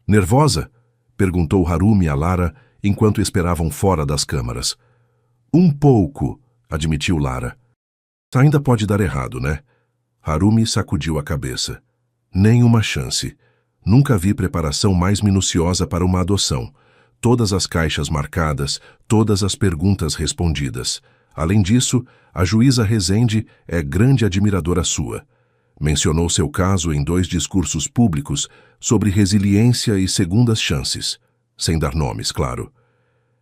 [SPEAKER 1] "Nervosa?" perguntou Harumi a Lara enquanto esperavam fora das câmaras. "Um pouco", admitiu Lara. "Ainda pode dar errado, né?" Harumi sacudiu a cabeça. "Nenhuma chance. Nunca vi preparação mais minuciosa para uma adoção. Todas as caixas marcadas, todas as perguntas respondidas. Além disso, a juíza Rezende é grande admiradora sua. Mencionou seu caso em 2 discursos públicos sobre resiliência e segundas chances, sem dar nomes, claro.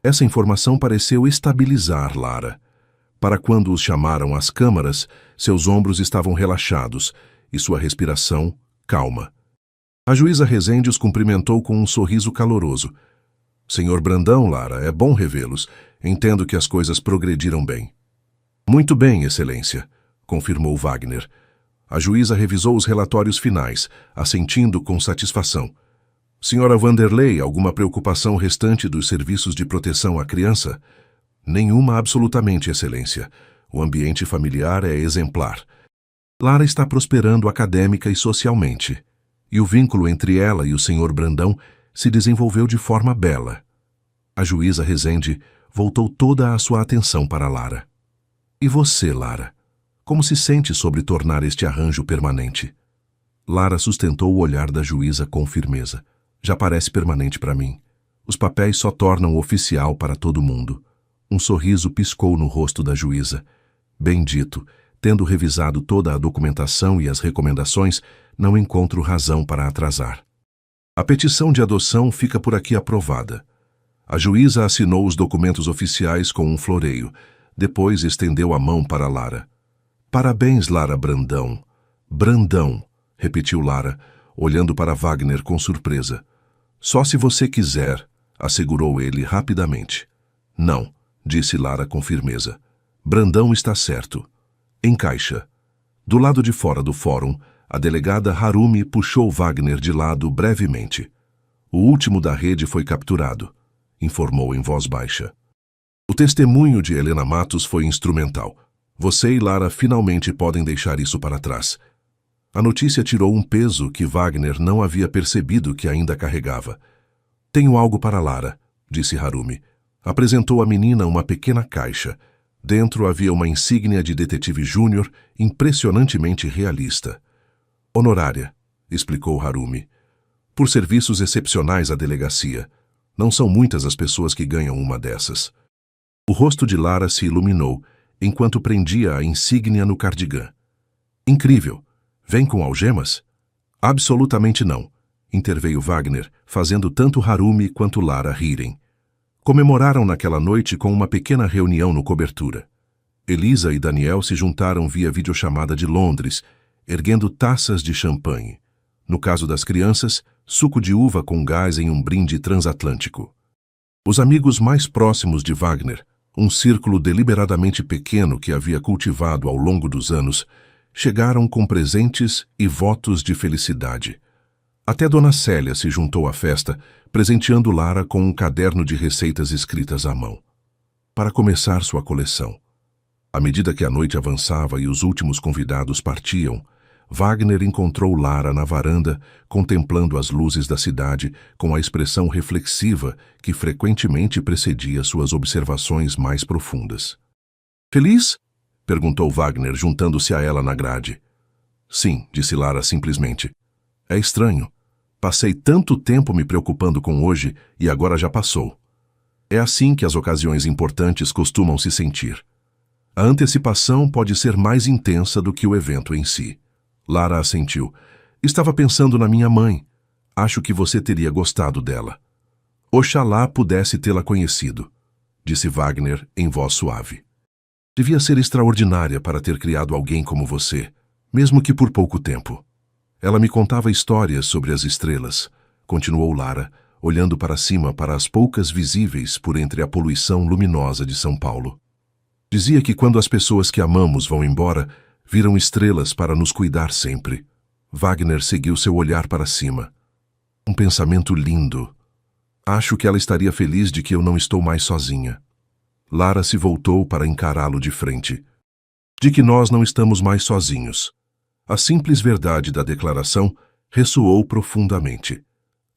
[SPEAKER 1] Essa informação pareceu estabilizar Lara. Para quando os chamaram às câmaras, seus ombros estavam relaxados e sua respiração calma. A juíza Rezende os cumprimentou com um sorriso caloroso. Senhor Brandão, Lara, é bom revê-los. Entendo que as coisas progrediram bem. Muito bem, Excelência, confirmou Wagner. A juíza revisou os relatórios finais, assentindo com satisfação. Senhora Vanderlei, alguma preocupação restante dos serviços de proteção à criança? Nenhuma, absolutamente, Excelência. O ambiente familiar é exemplar. Lara está prosperando acadêmica e socialmente, e o vínculo entre ela e o Sr. Brandão se desenvolveu de forma bela. A juíza Rezende voltou toda a sua atenção para Lara. E você, Lara? Como se sente sobre tornar este arranjo permanente? Lara sustentou o olhar da juíza com firmeza. Já parece permanente para mim. Os papéis só tornam oficial para todo mundo. Um sorriso piscou no rosto da juíza. Bendito, tendo revisado toda a documentação e as recomendações, não encontro razão para atrasar. A petição de adoção fica por aqui aprovada. A juíza assinou os documentos oficiais com um floreio. Depois estendeu a mão para Lara. Parabéns, Lara Brandão. Brandão, repetiu Lara, olhando para Wagner com surpresa. Só se você quiser, assegurou ele rapidamente. Não, disse Lara com firmeza. Brandão está certo. Encaixa. Do lado de fora do fórum, a delegada Harumi puxou Wagner de lado brevemente. O último da rede foi capturado, informou em voz baixa. O testemunho de Helena Matos foi instrumental. Você e Lara finalmente podem deixar isso para trás. A notícia tirou um peso que Wagner não havia percebido que ainda carregava. Tenho algo para Lara, disse Harumi. Apresentou à menina uma pequena caixa. Dentro havia uma insígnia de detetive júnior impressionantemente realista. Honorária, explicou Harumi. Por serviços excepcionais à delegacia. Não são muitas as pessoas que ganham uma dessas. O rosto de Lara se iluminou, enquanto prendia a insígnia no cardigã. Incrível! Vem com algemas? Absolutamente não, interveio Wagner, fazendo tanto Harumi quanto Lara rirem. Comemoraram naquela noite com uma pequena reunião no Cobertura. Elisa e Daniel se juntaram via videochamada de Londres, erguendo taças de champanhe. No caso das crianças, suco de uva com gás em um brinde transatlântico. Os amigos mais próximos de Wagner, um círculo deliberadamente pequeno que havia cultivado ao longo dos anos, chegaram com presentes e votos de felicidade. Até Dona Célia se juntou à festa, presenteando Lara com um caderno de receitas escritas à mão. Para começar sua coleção. À medida que a noite avançava e os últimos convidados partiam, Wagner encontrou Lara na varanda, contemplando as luzes da cidade com a expressão reflexiva que frequentemente precedia suas observações mais profundas. Feliz? Perguntou Wagner, juntando-se a ela na grade. Sim, disse Lara simplesmente. É estranho. Passei tanto tempo me preocupando com hoje e agora já passou. É assim que as ocasiões importantes costumam se sentir. A antecipação pode ser mais intensa do que o evento em si. Lara assentiu. Estava pensando na minha mãe. Acho que você teria gostado dela. Oxalá pudesse tê-la conhecido, disse Wagner em voz suave. Devia ser extraordinária para ter criado alguém como você, mesmo que por pouco tempo. Ela me contava histórias sobre as estrelas, continuou Lara, olhando para cima para as poucas visíveis por entre a poluição luminosa de São Paulo. Dizia que quando as pessoas que amamos vão embora, viram estrelas para nos cuidar sempre. Wagner seguiu seu olhar para cima. Um pensamento lindo. Acho que ela estaria feliz de que eu não estou mais sozinha. Lara se voltou para encará-lo de frente. De que nós não estamos mais sozinhos. A simples verdade da declaração ressoou profundamente.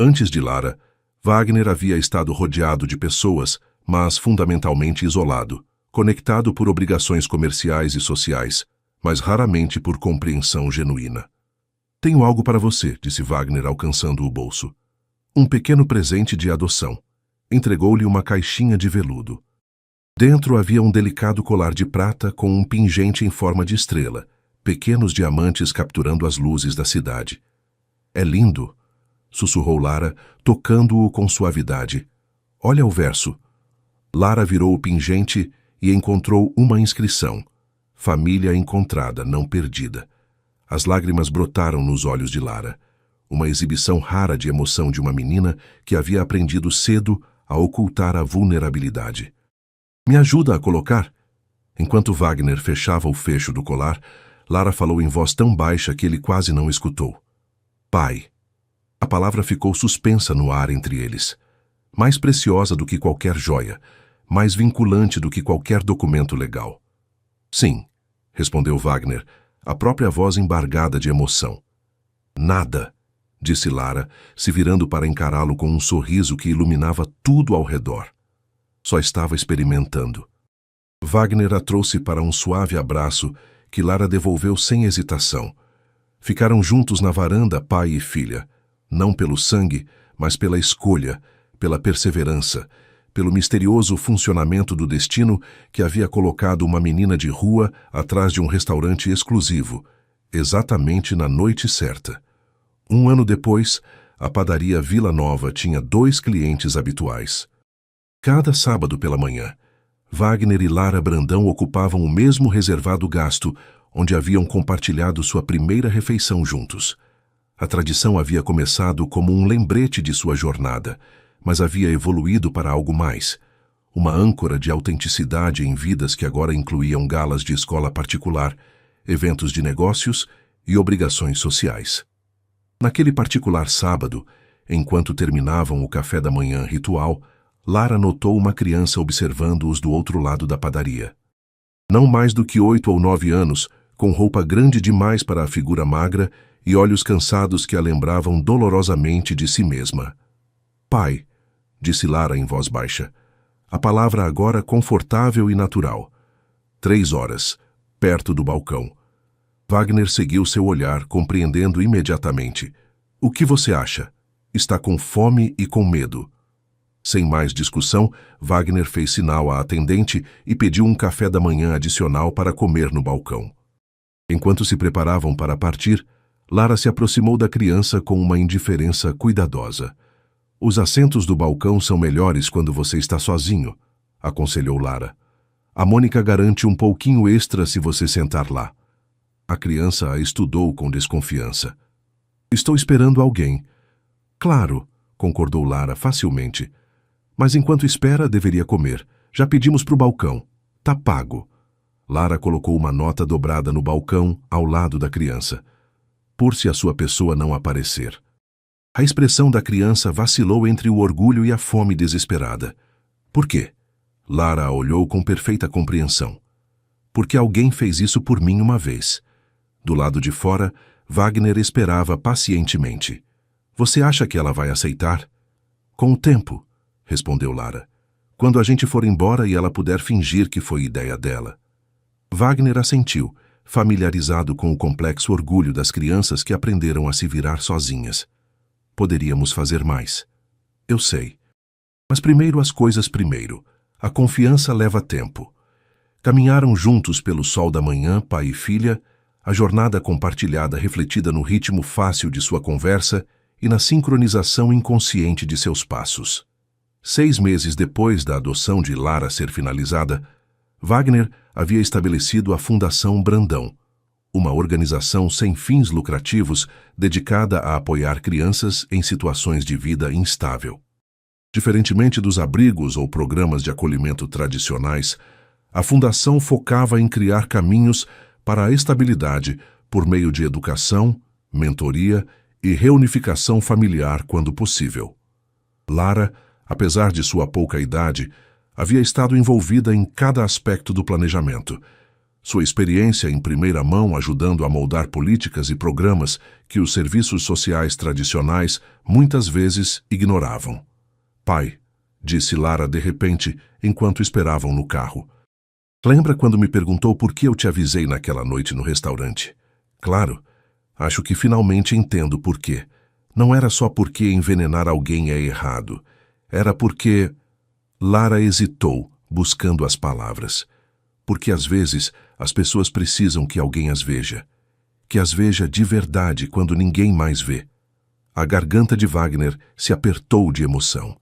[SPEAKER 1] Antes de Lara, Wagner havia estado rodeado de pessoas, mas fundamentalmente isolado, conectado por obrigações comerciais e sociais, mas raramente por compreensão genuína. Tenho algo para você, disse Wagner, alcançando o bolso. Um pequeno presente de adoção. Entregou-lhe uma caixinha de veludo. Dentro havia um delicado colar de prata com um pingente em forma de estrela, pequenos diamantes capturando as luzes da cidade. É lindo, sussurrou Lara, tocando-o com suavidade. Olha o verso. Lara virou o pingente e encontrou uma inscrição. Família encontrada, não perdida. As lágrimas brotaram nos olhos de Lara. Uma exibição rara de emoção de uma menina que havia aprendido cedo a ocultar a vulnerabilidade. Me ajuda a colocar? Enquanto Wagner fechava o fecho do colar, Lara falou em voz tão baixa que ele quase não escutou. Pai. A palavra ficou suspensa no ar entre eles. Mais preciosa do que qualquer joia, mais vinculante do que qualquer documento legal. Sim, respondeu Wagner, a própria voz embargada de emoção. Nada, disse Lara, se virando para encará-lo com um sorriso que iluminava tudo ao redor. Só estava experimentando. Wagner a trouxe para um suave abraço que Lara devolveu sem hesitação. Ficaram juntos na varanda, pai e filha, não pelo sangue, mas pela escolha, pela perseverança, pelo misterioso funcionamento do destino que havia colocado uma menina de rua atrás de um restaurante exclusivo, exatamente na noite certa. 1 ano depois, a padaria Vila Nova tinha 2 clientes habituais. Cada sábado pela manhã, Wagner e Lara Brandão ocupavam o mesmo reservado gasto, onde haviam compartilhado sua primeira refeição juntos. A tradição havia começado como um lembrete de sua jornada, mas havia evoluído para algo mais. Uma âncora de autenticidade em vidas que agora incluíam galas de escola particular, eventos de negócios e obrigações sociais. Naquele particular sábado, enquanto terminavam o café da manhã ritual, Lara notou uma criança observando-os do outro lado da padaria. Não mais do que 8 ou 9 anos, com roupa grande demais para a figura magra e olhos cansados que a lembravam dolorosamente de si mesma. Pai, disse Lara em voz baixa, a palavra agora confortável e natural. 3 horas, perto do balcão. Wagner seguiu seu olhar, compreendendo imediatamente. O que você acha? Está com fome e com medo. Sem mais discussão, Wagner fez sinal à atendente e pediu um café da manhã adicional para comer no balcão. Enquanto se preparavam para partir, Lara se aproximou da criança com uma indiferença cuidadosa. Os assentos do balcão são melhores quando você está sozinho, aconselhou Lara. A Mônica garante um pouquinho extra se você sentar lá. A criança a estudou com desconfiança. Estou esperando alguém. Claro, concordou Lara facilmente. Mas enquanto espera, deveria comer. Já pedimos para o balcão. Tá pago. Lara colocou uma nota dobrada no balcão, ao lado da criança. Por se a sua pessoa não aparecer. A expressão da criança vacilou entre o orgulho e a fome desesperada. Por quê? Lara a olhou com perfeita compreensão. Porque alguém fez isso por mim uma vez. Do lado de fora, Wagner esperava pacientemente. Você acha que ela vai aceitar? Com o tempo, respondeu Lara. Quando a gente for embora e ela puder fingir que foi ideia dela. Wagner assentiu, familiarizado com o complexo orgulho das crianças que aprenderam a se virar sozinhas. Poderíamos fazer mais. Eu sei. Mas primeiro as coisas primeiro. A confiança leva tempo. Caminharam juntos pelo sol da manhã, pai e filha, a jornada compartilhada refletida no ritmo fácil de sua conversa e na sincronização inconsciente de seus passos. 6 meses depois da adoção de Lara ser finalizada, Wagner havia estabelecido a Fundação Brandão, uma organização sem fins lucrativos dedicada a apoiar crianças em situações de vida instável. Diferentemente dos abrigos ou programas de acolhimento tradicionais, a Fundação focava em criar caminhos para a estabilidade por meio de educação, mentoria e reunificação familiar quando possível. Lara, apesar de sua pouca idade, havia estado envolvida em cada aspecto do planejamento. Sua experiência em primeira mão ajudando a moldar políticas e programas que os serviços sociais tradicionais muitas vezes ignoravam. Pai, disse Lara de repente, enquanto esperavam no carro. Lembra quando me perguntou por que eu te avisei naquela noite no restaurante? Claro, acho que finalmente entendo por quê. Não era só porque envenenar alguém é errado. Era porque... Lara hesitou, buscando as palavras. Porque às vezes as pessoas precisam que alguém as veja. Que as veja de verdade quando ninguém mais vê. A garganta de Wagner se apertou de emoção.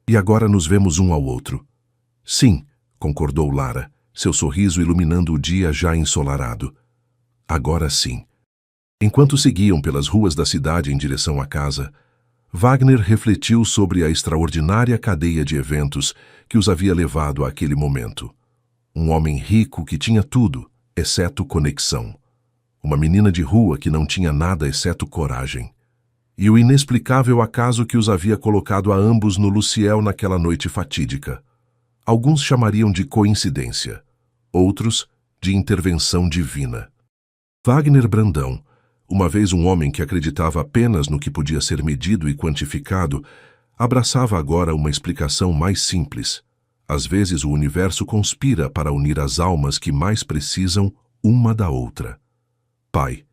[SPEAKER 1] E agora nos vemos um ao outro. Sim, concordou Lara, seu sorriso iluminando o dia já ensolarado. Agora sim. Enquanto seguiam pelas ruas da cidade em direção à casa, Wagner refletiu sobre a extraordinária cadeia de eventos que os havia levado àquele momento. Um homem rico que tinha tudo, exceto conexão. Uma menina de rua que não tinha nada exceto coragem. E o inexplicável acaso que os havia colocado a ambos no Luciel naquela noite fatídica. Alguns chamariam de coincidência, outros de intervenção divina. Wagner Brandão, uma vez um homem que acreditava apenas no que podia ser medido e quantificado, abraçava agora uma explicação mais simples. Às vezes o universo conspira para unir as almas que mais precisam uma da outra. Pai,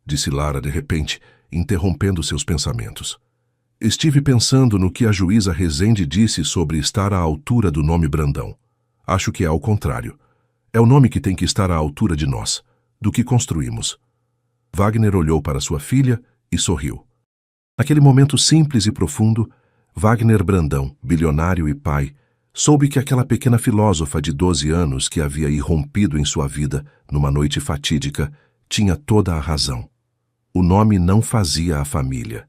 [SPEAKER 1] disse Lara de repente, interrompendo seus pensamentos. Estive pensando no que a juíza Rezende disse sobre estar à altura do nome Brandão. Acho que é ao contrário. É o nome que tem que estar à altura de nós, do que construímos. Wagner olhou para sua filha e sorriu. Naquele momento simples e profundo, Wagner Brandão, bilionário e pai, soube que aquela pequena filósofa de 12 anos que havia irrompido em sua vida numa noite fatídica tinha toda a razão. O nome não fazia a família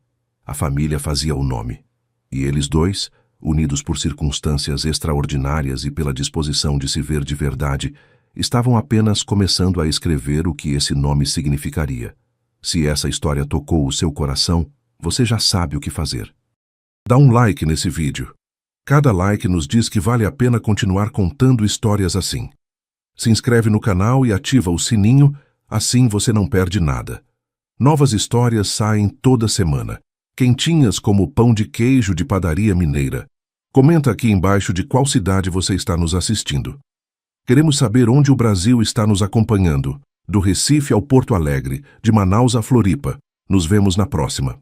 [SPEAKER 1] fazia o nome. E eles dois, unidos por circunstâncias extraordinárias e pela disposição de se ver de verdade, estavam apenas começando a escrever o que esse nome significaria. Se essa história tocou o seu coração, você já sabe o que fazer. Dá um like nesse vídeo. Cada like nos diz que vale a pena continuar contando histórias assim. Se inscreve no canal e ativa o sininho, assim você não perde nada. Novas histórias saem toda semana, quentinhas como pão de queijo de padaria mineira. Comenta aqui embaixo de qual cidade você está nos assistindo. Queremos saber onde o Brasil está nos acompanhando, do Recife ao Porto Alegre, de Manaus a Floripa. Nos vemos na próxima.